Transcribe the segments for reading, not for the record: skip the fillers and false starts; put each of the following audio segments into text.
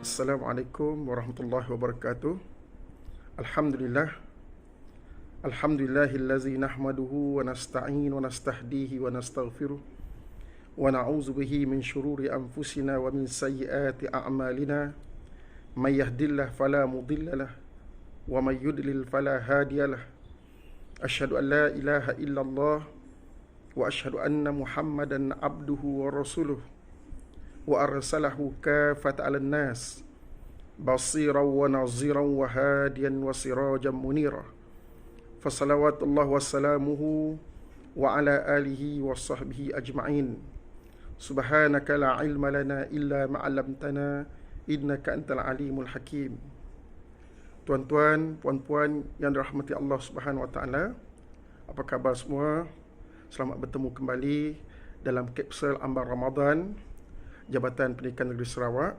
Assalamualaikum warahmatullahi wabarakatuh. Alhamdulillah. Alhamdulillahillazi nahmaduhu wa nasta'in wa nastahdihi wa nastaghfiruh wa na'udzu bihi min syururi anfusina wa min sayyiati a'malina. May yahdihillahu fala mudhillalah wa may yudlil fala hadiyalah. Asyhadu an la ilaha illallah wa asyhadu anna Muhammadan abduhu wa rasuluh wa arsalahu kafatan 'alan nas basiran wa naziran wa hadiyan wa sirajan munira. Fa salawatullah wa salamuhu wa ala alihi wa sahbihi ajma'in. Subhanaka la ilma lana illa ma 'allamtana innaka antal alimul hakim. Tuan-tuan, puan-puan yang dirahmati Allah Subhanahu wa taala, apa khabar semua? Selamat bertemu kembali dalam kapsul Ambar Ramadan Jabatan Pendidikan Negeri Sarawak.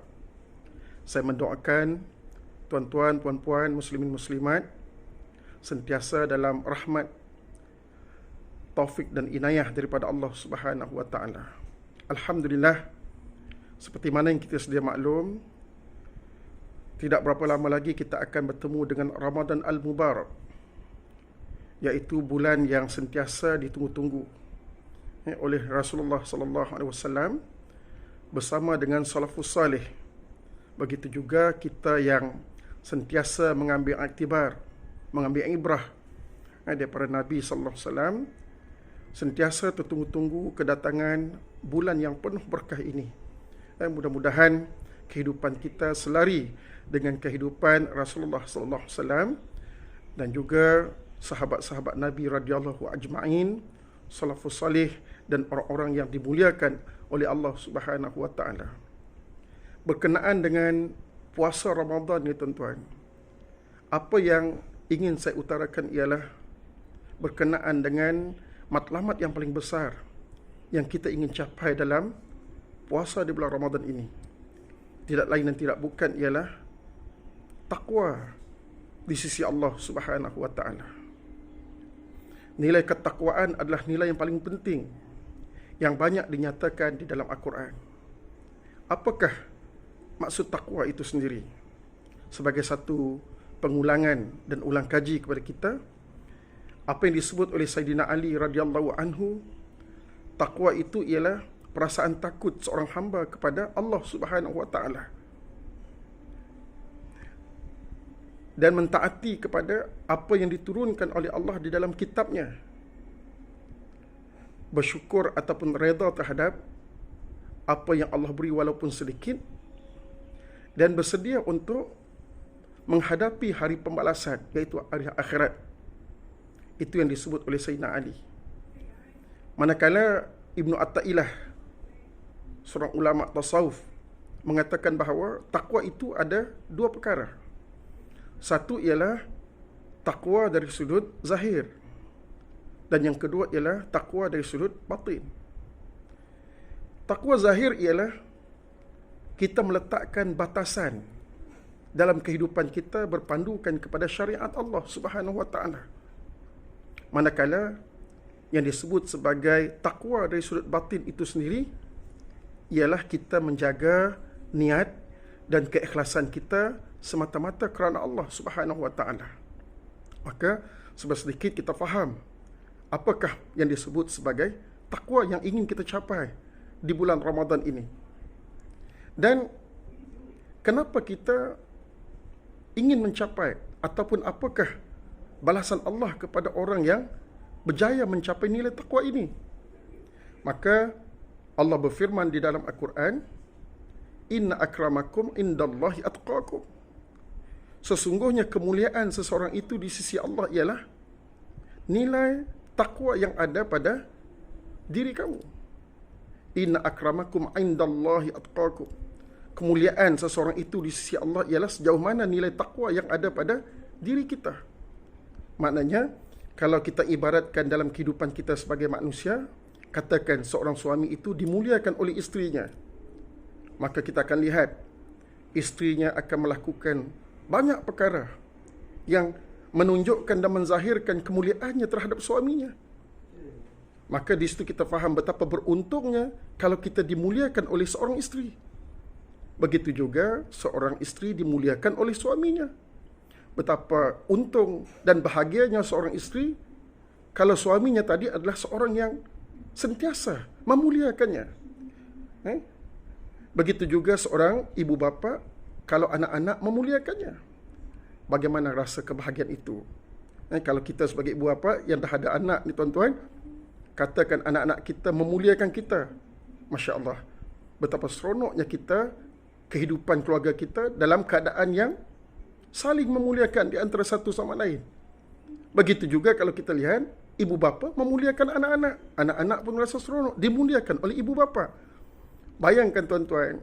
Saya mendoakan tuan-tuan, puan-puan, muslimin muslimat sentiasa dalam rahmat, taufik dan inayah daripada Allah Subhanahu wa taala. Alhamdulillah, seperti mana yang kita sedia maklum, tidak berapa lama lagi kita akan bertemu dengan Ramadan Al-Mubarak, iaitu bulan yang sentiasa ditunggu-tunggu oleh Rasulullah sallallahu alaihi wasallam bersama dengan salafus salih. Begitu juga kita yang sentiasa mengambil iktibar, mengambil ibrah daripada Nabi sallallahu alaihi wasallam, sentiasa tertunggu-tunggu kedatangan bulan yang penuh berkah ini. Mudah-mudahan kehidupan kita selari dengan kehidupan Rasulullah sallallahu alaihi wasallam dan juga sahabat-sahabat Nabi radhiyallahu ajma'in, salafus salih dan orang-orang yang dimuliakan oleh Allah Subhanahu wa taala. Berkenaan dengan puasa Ramadan ni tuan-tuan, apa yang ingin saya utarakan ialah berkenaan dengan matlamat yang paling besar yang kita ingin capai dalam puasa di bulan Ramadan ini. Tidak lain dan tidak bukan ialah takwa di sisi Allah Subhanahu wa taala. Nilai ketakwaan adalah nilai yang paling penting yang banyak dinyatakan di dalam Al-Quran. Apakah maksud takwa itu sendiri? Sebagai satu pengulangan dan ulang kaji kepada kita, apa yang disebut oleh Sayyidina Ali radhiyallahu anhu, takwa itu ialah perasaan takut seorang hamba kepada Allah Subhanahu wa taala dan mentaati kepada apa yang diturunkan oleh Allah di dalam kitabnya, bersyukur ataupun redha terhadap apa yang Allah beri walaupun sedikit, dan bersedia untuk menghadapi hari pembalasan, iaitu hari akhirat. Itu yang disebut oleh Sayyidina Ali. Manakala Ibnu Atta'illah, seorang ulama tasawuf, mengatakan bahawa takwa itu ada dua perkara. Satu ialah takwa dari sudut zahir, dan yang kedua ialah takwa dari sudut batin. Takwa zahir ialah kita meletakkan batasan dalam kehidupan kita berpandukan kepada syariat Allah Subhanahu wa taala. Manakala yang disebut sebagai takwa dari sudut batin itu sendiri ialah kita menjaga niat dan keikhlasan kita semata-mata kerana Allah Subhanahu wa taala. Maka sedikit kita faham apakah yang disebut sebagai takwa yang ingin kita capai di bulan Ramadan ini. Dan kenapa kita ingin mencapai, ataupun apakah balasan Allah kepada orang yang berjaya mencapai nilai takwa ini. Maka Allah berfirman di dalam Al-Quran, Inna akramakum indallahi atqakum. Sesungguhnya kemuliaan seseorang itu di sisi Allah ialah nilai takwa yang ada pada diri kamu. Inna akramakum indallahi atqakum. Kemuliaan seseorang itu di sisi Allah ialah sejauh mana nilai takwa yang ada pada diri kita. Maknanya, kalau kita ibaratkan dalam kehidupan kita sebagai manusia, katakan seorang suami itu dimuliakan oleh isterinya, maka kita akan lihat isterinya akan melakukan banyak perkara yang menunjukkan dan menzahirkan kemuliaannya terhadap suaminya. Maka di situ kita faham betapa beruntungnya kalau kita dimuliakan oleh seorang isteri. Begitu juga seorang isteri dimuliakan oleh suaminya. Betapa untung dan bahagianya seorang isteri kalau suaminya tadi adalah seorang yang sentiasa memuliakannya. Begitu juga seorang ibu bapa kalau anak-anak memuliakannya. Bagaimana rasa kebahagiaan itu? Kalau kita sebagai ibu bapa yang dah ada anak ni tuan-tuan, katakan anak-anak kita memuliakan kita. Masya Allah. Betapa seronoknya kita, kehidupan keluarga kita dalam keadaan yang saling memuliakan di antara satu sama lain. Begitu juga kalau kita lihat, ibu bapa memuliakan anak-anak. Anak-anak pun rasa seronok dimuliakan oleh ibu bapa. Bayangkan tuan-tuan,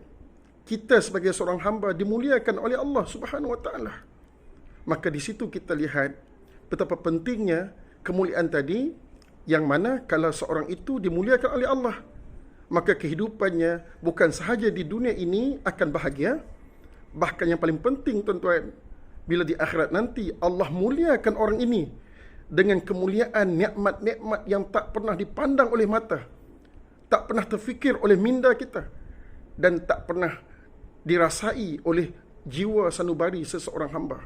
kita sebagai seorang hamba dimuliakan oleh Allah Subhanahu Wa Taala. Maka di situ kita lihat betapa pentingnya kemuliaan tadi, yang mana kalau seorang itu dimuliakan oleh Allah, maka kehidupannya bukan sahaja di dunia ini akan bahagia, bahkan yang paling penting tuan-tuan, bila di akhirat nanti Allah muliakan orang ini dengan kemuliaan nikmat-nikmat yang tak pernah dipandang oleh mata, tak pernah terfikir oleh minda kita, dan tak pernah dirasai oleh jiwa sanubari seseorang hamba.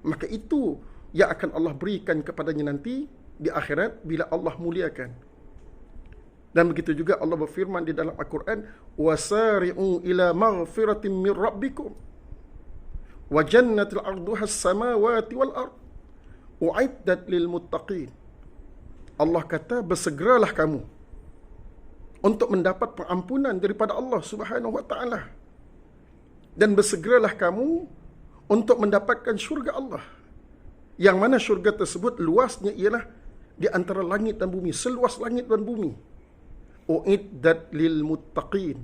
Maka itu yang akan Allah berikan kepadanya nanti di akhirat bila Allah muliakan. Dan begitu juga Allah berfirman di dalam Al-Quran, wasari'u ila maghfiratin min rabbikum wa jannatil arduha as-samawati wal ard u'iddat lil muttaqin. Allah kata, bersegeralah kamu untuk mendapat pengampunan daripada Allah Subhanahu Wa Taala, dan bersegeralah kamu untuk mendapatkan syurga Allah, yang mana syurga tersebut luasnya ialah di antara langit dan bumi, seluas langit dan bumi. U'iddat lil muttaqin,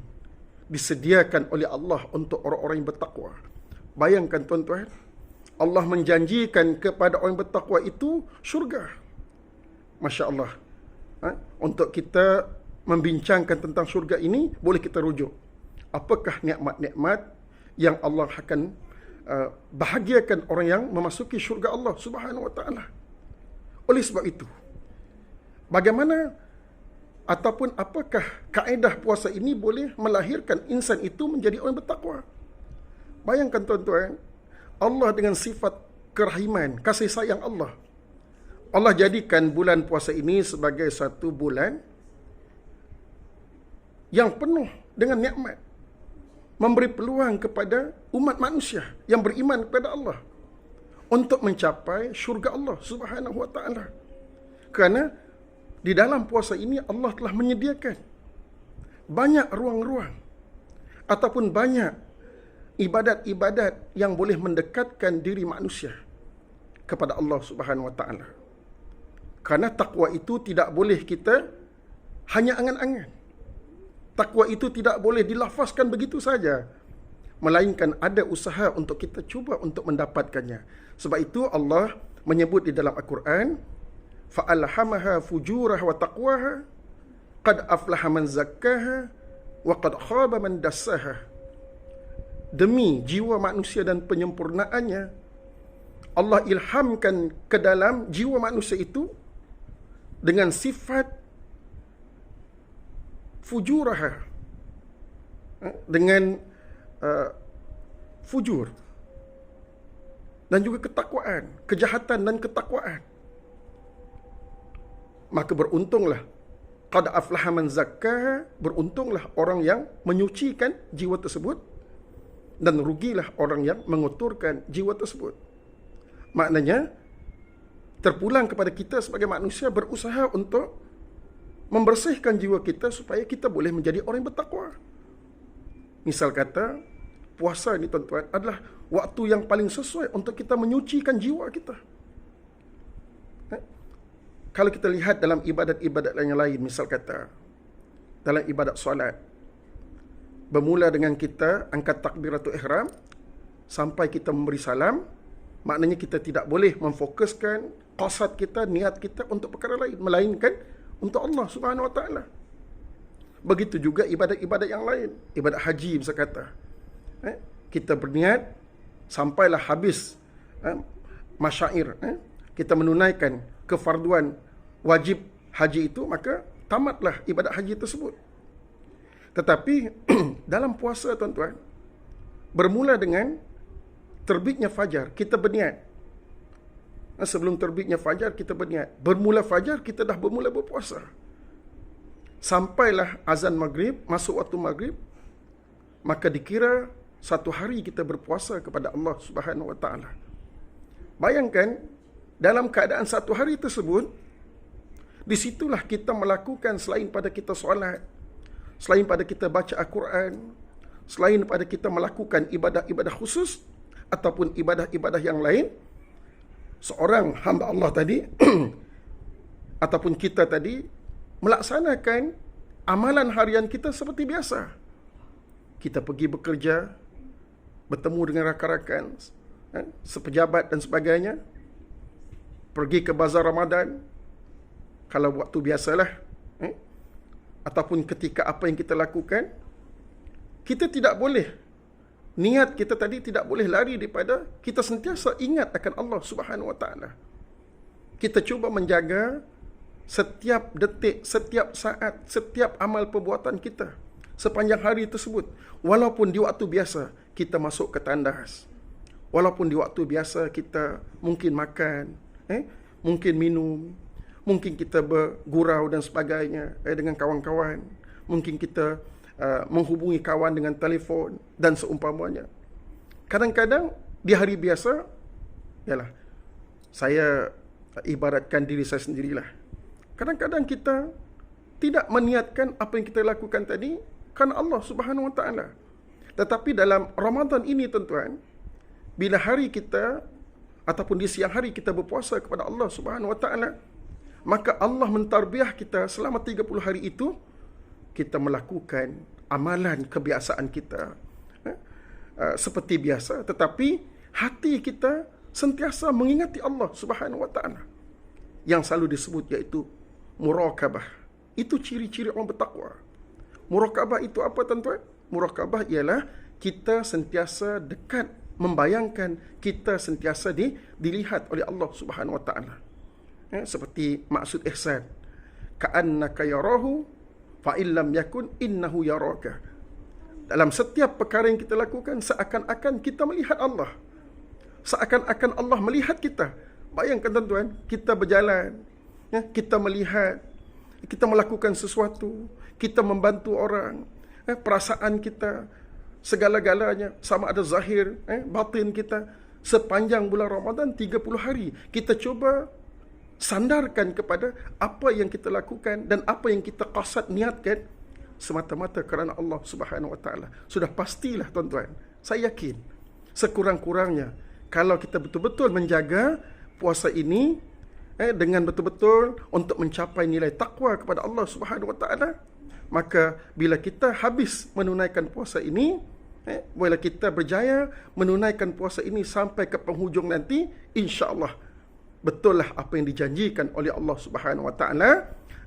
disediakan oleh Allah untuk orang-orang yang bertakwa. Bayangkan tuan-tuan, Allah menjanjikan kepada orang yang bertakwa itu syurga. Masya Allah. Untuk kita membincangkan tentang syurga ini, boleh kita rujuk, apakah nikmat-nikmat yang Allah akan bahagiakan orang yang memasuki syurga Allah Subhanahu Wa Taala. Oleh sebab itu, bagaimana ataupun apakah kaedah puasa ini boleh melahirkan insan itu menjadi orang bertakwa? Bayangkan tuan-tuan, Allah dengan sifat kerahiman, kasih sayang Allah, Allah jadikan bulan puasa ini sebagai satu bulan yang penuh dengan nikmat, memberi peluang kepada umat manusia yang beriman kepada Allah untuk mencapai syurga Allah Subhanahu Wa Taala. Kerana di dalam puasa ini Allah telah menyediakan banyak ruang-ruang ataupun banyak ibadat-ibadat yang boleh mendekatkan diri manusia kepada Allah Subhanahu Wa Taala. Kerana takwa itu tidak boleh kita hanya angan-angan. Takwa itu tidak boleh dilafazkan begitu saja, melainkan ada usaha untuk kita cuba untuk mendapatkannya. Sebab itu Allah menyebut di dalam Al-Quran, fa'alhamaha fujuraha wa taqwaha qad aflaha man zakkaha wa qad khaba man dassaha. Demi jiwa manusia dan penyempurnaannya, Allah ilhamkan ke dalam jiwa manusia itu dengan sifat fujuraha, dengan fujur, dan juga ketakwaan, kejahatan dan ketakwaan. Maka beruntunglah qad aflaha man zakkaha, beruntunglah orang yang menyucikan jiwa tersebut, dan rugilah orang yang mengotorkan jiwa tersebut. Maknanya terpulang kepada kita sebagai manusia berusaha untuk membersihkan jiwa kita supaya kita boleh menjadi orang yang bertakwa. Misal kata, puasa ini tuan-tuan adalah waktu yang paling sesuai untuk kita menyucikan jiwa kita. Kalau kita lihat dalam ibadat-ibadat yang lain, misal kata dalam ibadat solat, bermula dengan kita angkat takbiratul ihram sampai kita memberi salam, maknanya kita tidak boleh memfokuskan qasad kita, niat kita untuk perkara lain, melainkan untuk Allah Subhanahu Wa Taala. Begitu juga ibadat-ibadat yang lain, ibadat haji misal kata, kita berniat sampailah habis masyair, kita menunaikan kefarduan wajib haji itu, maka tamatlah ibadat haji tersebut. Tetapi dalam puasa tuan-tuan, bermula dengan terbitnya fajar, kita berniat. Sebelum terbitnya fajar, kita berniat. Bermula fajar, kita dah bermula berpuasa. Sampailah azan maghrib, masuk waktu maghrib, maka dikira satu hari kita berpuasa kepada Allah Subhanahu Wa Taala. Bayangkan, dalam keadaan satu hari tersebut, di situlah kita melakukan selain pada kita solat, selain pada kita baca Al-Quran, selain pada kita melakukan ibadah-ibadah khusus ataupun ibadah-ibadah yang lain, seorang hamba Allah tadi ataupun kita tadi melaksanakan amalan harian kita seperti biasa. Kita pergi bekerja, bertemu dengan rakan-rakan, sepejabat dan sebagainya, pergi ke bazar Ramadan, kalau waktu biasalah, ataupun ketika apa yang kita lakukan, kita tidak boleh, niat kita tadi tidak boleh lari daripada kita sentiasa ingat akan Allah Subhanahu Wa Taala. Kita cuba menjaga setiap detik, setiap saat, setiap amal perbuatan kita sepanjang hari tersebut. Walaupun di waktu biasa kita masuk ke tandas, walaupun di waktu biasa kita mungkin makan, mungkin minum, mungkin kita bergurau dan sebagainya dengan kawan-kawan, mungkin kita menghubungi kawan dengan telefon dan seumpamanya. Kadang-kadang di hari biasa, yalah, saya ibaratkan diri saya sendirilah. Kadang-kadang kita tidak meniatkan apa yang kita lakukan tadi kerana Allah Subhanahu Wa Taala. Tetapi dalam Ramadan ini, tuan-tuan, bila hari kita ataupun di siang hari kita berpuasa kepada Allah Subhanahu Wa Taala, maka Allah mentarbiah kita selama 30 hari itu, kita melakukan amalan kebiasaan kita seperti biasa, tetapi hati kita sentiasa mengingati Allah Subhanahu Wa Taala, yang selalu disebut iaitu muraqabah. Itu ciri-ciri orang bertakwa. Muraqabah itu apa, tuan-tuan? Muraqabah ialah kita sentiasa dekat, membayangkan kita sentiasa dilihat oleh Allah Subhanahu Wa Taala. Seperti maksud ihsan, ka'annaka yarahu fa illam yakun innahu yaraka. Dalam setiap perkara yang kita lakukan, seakan-akan kita melihat Allah, seakan-akan Allah melihat kita. Bayangkan, tuan-tuan, kita berjalan, kita melihat, kita melakukan sesuatu, kita membantu orang, perasaan kita, segala-galanya, sama ada zahir, batin kita, sepanjang bulan Ramadan 30 hari, kita cuba sandarkan kepada apa yang kita lakukan dan apa yang kita qasad niatkan semata-mata kerana Allah Subhanahu Wa Taala. Sudah pastilah, tuan-tuan, saya yakin sekurang-kurangnya kalau kita betul-betul menjaga puasa ini dengan betul-betul untuk mencapai nilai takwa kepada Allah Subhanahu Wa Taala, maka bila kita habis menunaikan puasa ini, bila kita berjaya menunaikan puasa ini sampai ke penghujung nanti, insya-Allah betullah apa yang dijanjikan oleh Allah Subhanahu Wa Taala,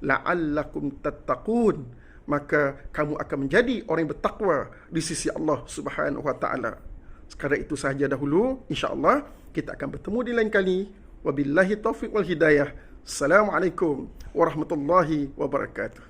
la'allakum tattaqun, maka kamu akan menjadi orang yang bertakwa di sisi Allah Subhanahu Wa Taala. Sekadar itu sahaja dahulu, insya-Allah kita akan bertemu di lain kali. Wabillahi taufiq wal hidayah. Assalamualaikum warahmatullahi wabarakatuh.